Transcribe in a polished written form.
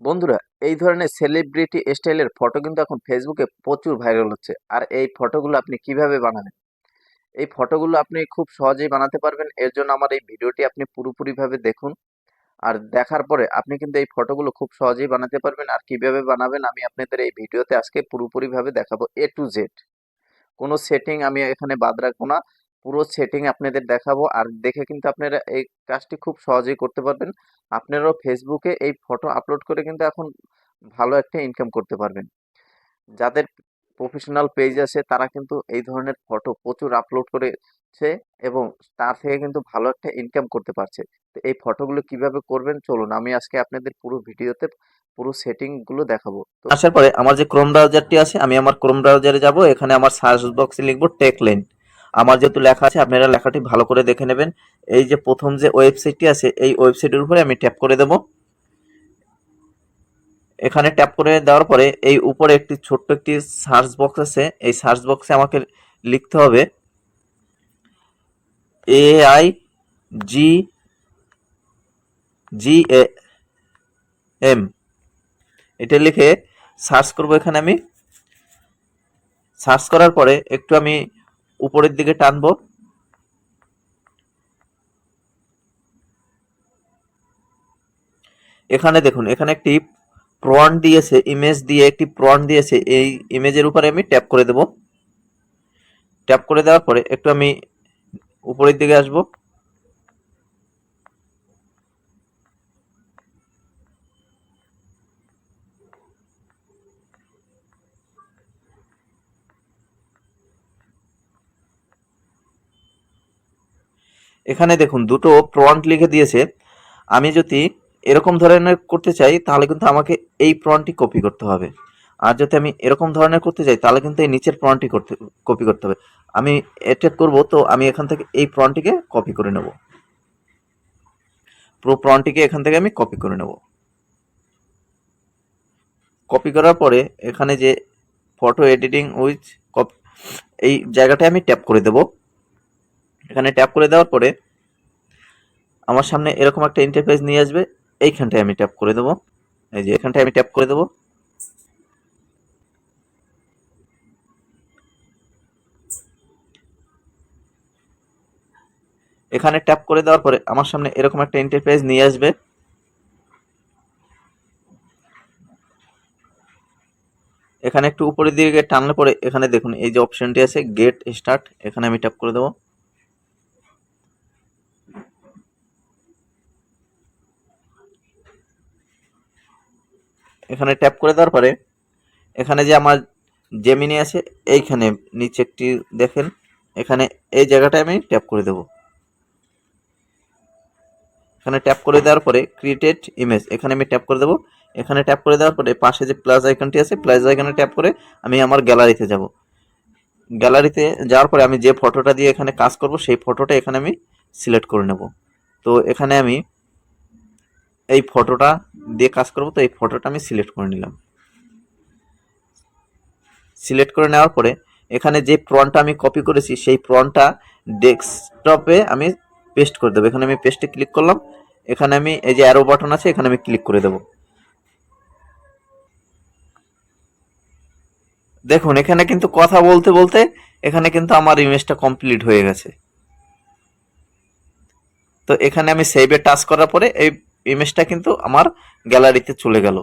বন্ধুরা, এই ধরনের সেলিব্রিটি স্টাইলের ফটো কিন্তু এখন ফেসবুকে প্রচুর ভাইরাল হচ্ছে। আর এই ফটোগুলো আপনি কিভাবে বানাবেন? এই ফটোগুলো আপনি খুব সহজেই বানাতে পারবেন। এর জন্য আমার এই ভিডিওটি আপনি পুরোপুরিভাবে দেখুন। আর দেখার পরে আপনি কিন্তু এই ফটোগুলো খুব সহজেই বানাতে পারবেন। আর কিভাবে বানাবেন আমি আপনাদের এই ভিডিওতে আজকে পুরোপুরিভাবে দেখাবো, A to Z। কোনো সেটিং আমি এখানে বাদ রাখবো না। পুরো সেটিং আপনাদের দেখাবো। আর দেখে কিন্তু আপনারা এই কাজটি খুব সহজেই করতে পারবেন। আপনারাও ফেসবুকে এই ফটো আপলোড করে কিন্তু এখন ভালো একটা ইনকাম করতে পারবেন। যাদের প্রফেশনাল পেজ আছে তারা কিন্তু এই ধরনের ফটো প্রচুর আপলোড করেছে এবং তার থেকে কিন্তু ভালো একটা ইনকাম করতে পারছে। তো এই ফটোগুলো কিভাবে করবেন চলুন আমি আজকে আপনাদের পুরো ভিডিওতে পুরো সেটিং গুলো দেখাবো। তো আসার পরে আমার যে ক্রোম ব্রাউজারটি আছে, আমি আমার ক্রোম ব্রাউজারে যাব। এখানে আমার সার্চ বক্সে লিখবো টেকলেন। আমার যেহেতু লেখা আছে আপনারা লেখাটি ভালো করে দেখে নেবেন। এই যে প্রথম যে ওয়েবসাইটটি আছে এই ওয়েবসাইটের উপরে আমি ট্যাপ করে দেবো। এখানে ট্যাপ করে দেওয়ার পরে এই উপরে একটি ছোট্ট একটি সার্চ বক্স আছে। এই সার্চ বক্সে আমাকে লিখতে হবে AI জি জি এম, এটা লিখে সার্চ করব। এখানে আমি সার্চ করার পরে একটু আমি উপরের দিকে টানবো। এখানে দেখুন, এখানে একটি প্রম্পট দিয়েছে, ইমেজ দিয়ে একটি প্রম্পট দিয়েছে। এই ইমেজের উপরে আমি ট্যাপ করে দেব। ট্যাপ করে দেওয়ার পরে একটু আমি উপরের দিকে আসব। এখানে দেখুন দুটো প্রম্পট লিখে দিয়েছে। আমি যদি এরকম ধরনের করতে চাই তাহলে কিন্তু আমাকে এই প্রম্পটটি কপি করতে হবে। আর যদি আমি এরকম ধরনের করতে চাই তাহলে কিন্তু এই নিচের প্রম্পটটি কপি করতে হবে। আমি এটা করব, তো আমি এখান থেকে এই প্রম্পটটিকে কপি করে নেব। পুরো প্রম্পটটিকে এখান থেকে আমি কপি করে নেব। কপি করার পরে এখানে যে ফটো এডিটিং উইথ এই জায়গাটায় আমি ট্যাপ করে দেব। এখানে ট্যাপ করে দেওয়ার পরে আমার সামনে এরকম একটা ইন্টারফেস নিয়ে আসবে। এইখানটায় আমি ট্যাপ করে দেবো। এই যে এখানটায় আমি ট্যাপ করে দেবো। এখানে ট্যাপ করে দেওয়ার পরে আমার সামনে এরকম একটা ইন্টারফেস নিয়ে আসবে। এখানে একটু উপরের দিকে টানলে পরে এখানে দেখুন এই যে অপশনটি আছে গেট স্টার্ট, এখানে আমি ট্যাপ করে দেবো। এখানে ট্যাপ করে দেওয়ার পরে এখানে যে আমার জেমিনি আছে এইখানে নিচে একটি দেখেন, এখানে এই জায়গাটায় আমি ট্যাপ করে দেবো। এখানে ট্যাপ করে দেওয়ার পরে ক্রিয়েটেড ইমেজ, এখানে আমি ট্যাপ করে দেবো। এখানে ট্যাপ করে দেওয়ার পরে পাশে যে প্লাস আইকনটি আছে প্লাস আইকনে ট্যাপ করে আমি আমার গ্যালারিতে যাব। গ্যালারিতে যাওয়ার পরে আমি যে ফটোটা দিয়ে এখানে কাজ করব সেই ফটোটা এখানে আমি সিলেক্ট করে নেব। তো এখানে আমি এই ফটোটা দিয়ে কাজ করব, তো এই ফটোটা আমি সিলেক্ট করে নিলাম। সিলেক্ট করে নেওয়ার পরে এখানে যে প্রম্পটটা আমি কপি করেছি সেই প্রম্পটটা ডেস্কটপে আমি পেস্ট করে দেবো। এখানে আমি পেস্টে ক্লিক করলাম। এখানে আমি এই যে অ্যারো বাটন আছে এখানে আমি ক্লিক করে দেবো। দেখুন এখানে কিন্তু কথা বলতে বলতে এখানে কিন্তু আমার ইমেজটা কমপ্লিট হয়ে গেছে। তো এখানে আমি সেভে টাচ করার পরে এই ইমেজটা কিন্তু আমার গ্যালারিতে চলে গেল।